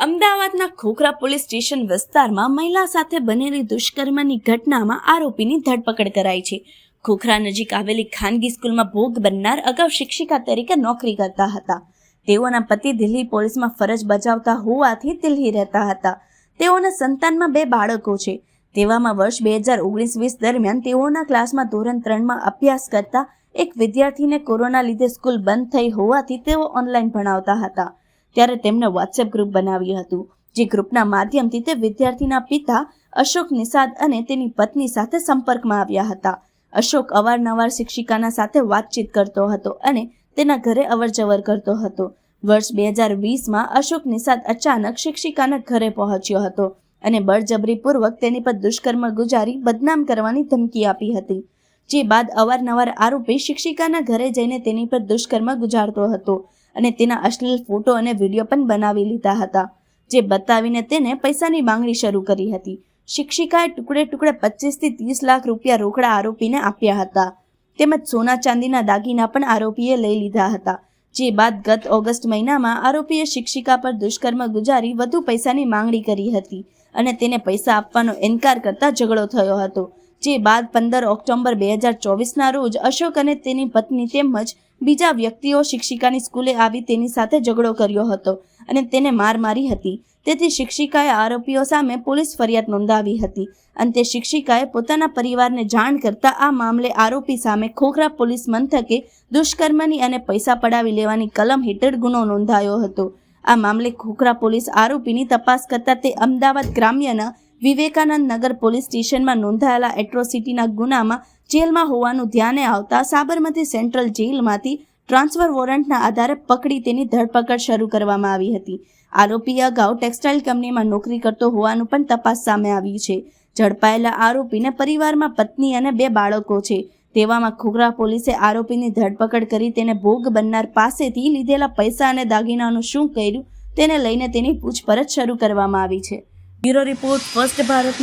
અમદાવાદના Khokhra police station વિસ્તારમાં મહિલા સાથે બનેલી દુષ્કર્મની ઘટનામાં આરોપીની ધરપકડ કરાઈ છે. ખોખરા નજીક આવેલી ખાનગી સ્કૂલમાં ભોગ બનનાર અગાઉ શિક્ષિકા તરીકે નોકરી કરતા હતા. તેઓના પતિ દિલ્હી પોલીસમાં ફરજ બજાવતા હોવાથી દિલ્હી રહેતા હતા. તેઓના સંતાનમાં 2 બાળકો છે. તેવામાં વર્ષ 2019-20 દરમિયાન તેઓના ક્લાસમાં ધોરણ 3માં અભ્યાસ કરતા એક વિદ્યાર્થીને કોરોના લીધે સ્કૂલ બંધ થઈ હોવાથી તેઓ ઓનલાઈન ભણાવતા હતા. ત્યારે તેમણે વોટ્સએપ ગ્રુપ બનાવ્યું હતું, જે ગ્રુપના માધ્યમથી તે વિદ્યાર્થીના પિતા અશોક નિષાદ અને તેની પત્ની સાથે સંપર્કમાં આવ્યા હતા. અશોક અવારનવાર શિક્ષિકાના સાથે વાતચીત કરતો હતો અને તેના ઘરે અવરજવર કરતો હતો. વર્ષ 2020માં અશોક નિષાદ અચાનક શિક્ષિકાના ઘરે પહોંચ્યો હતો અને બળજબરીપૂર્વક તેની પર દુષ્કર્મ ગુજારી બદનામ કરવાની ધમકી આપી હતી. જે બાદ અવારનવાર આરોપી શિક્ષિકાના ઘરે જઈને તેની પર દુષ્કર્મ ગુજારતો હતો અને તેના અશ્લીલ ફોટો અને વિડીયો પણ બનાવી લીધા હતા, જે બતાવીને તેને પૈસાની માંગણી શરૂ કરી હતી. શિક્ષિકાએ ટુકડે 25 થી 30 લાખ રૂપિયા રોકડા આરોપીને આપ્યા હતા, તેમજ સોના ચાંદીના દાગીના પણ આરોપીએ લઈ લીધા હતા. જે બાદ ગત ઓગસ્ટ મહિનામાં આરોપીએ શિક્ષિકા પર દુષ્કર્મ ગુજારી વધુ પૈસાની માંગણી કરી હતી અને તેને પૈસા આપવાનો ઇનકાર કરતા ઝઘડો થયો હતો. જે બાદ 15 ઓક્ટોબર 2024ના રોજ અશોક અને તેની પત્ની તેમજ બીજા વ્યક્તિઓ શિક્ષિકાની સ્કૂલે આવી તેની સાથે ઝઘડો કર્યો હતો અને તેને માર મારી હતી. તેથી શિક્ષિકાએ આરોપીઓ સામે પોલીસ ફરિયાદ નોંધાવી હતી. અંતે શિક્ષિકાએ પોતાના પરિવારને જાણ કરતા આ મામલે આરોપી સામે ખોખરા પોલીસ મથકે દુષ્કર્મની અને પૈસા પડાવી લેવાની કલમ હેઠળ ગુનો નોંધાયો હતો. આ મામલે ખોખરા પોલીસ આરોપીની તપાસ કરતા તે અમદાવાદ ગ્રામ્યના વિવેકાનંદ નગર પોલીસ સ્ટેશનમાં નોંધાયેલા એટ્રોસિટીના ગુનામાં જેલમાં હોવાનું ધ્યાને આવતા સાબરમતી સેન્ટ્રલ જેલમાંથી ટ્રાન્સફર વોરંટના આધારે પકડી તેની ધરપકડ શરૂ કરવામાં આવી હતી. આરોપી અગાઉ ટેક્સટાઇલ કંપનીમાં નોકરી કરતો હોવાનું પણ તપાસ સામે આવ્યું છે. ઝડપાયેલા આરોપીને પરિવારમાં પત્ની અને 2 બાળકો છે. તેવામાં ખોખરા પોલીસે આરોપીની ધરપકડ કરી તેને ભોગ બનનાર પાસેથી લીધેલા પૈસા અને દાગીનાનું શું કર્યું તેને લઈને તેની પૂછપરછ શરૂ કરવામાં આવી છે. Bureau report, first Bharat.